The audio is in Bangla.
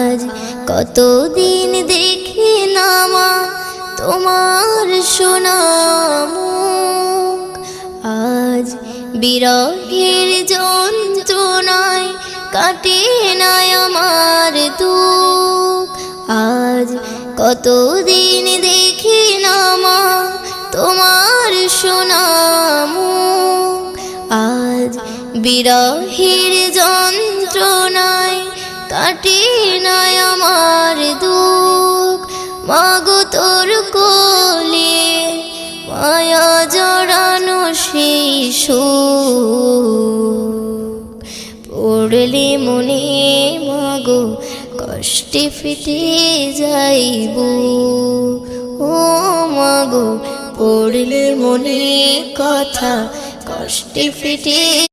আজ কতদিন দেখি না মা তোমার সোনা মুখ, আজ বিরহের যন্ত্রণায় কাটে না আমার দুঃখ। আজ কতদিন দেখি না মা তোমার সোনা মুখ, আজ বিরহের যন্ত্রণায় কাটে না আমার দুঃখ। মাগো তোর কোলে মায়া জড়ানো সেই সুখ, পড়লে মনে মাগো কষ্টে ফেটে যাইব। ও মাগো পড়লে মনে কথা কষ্টে ফেটে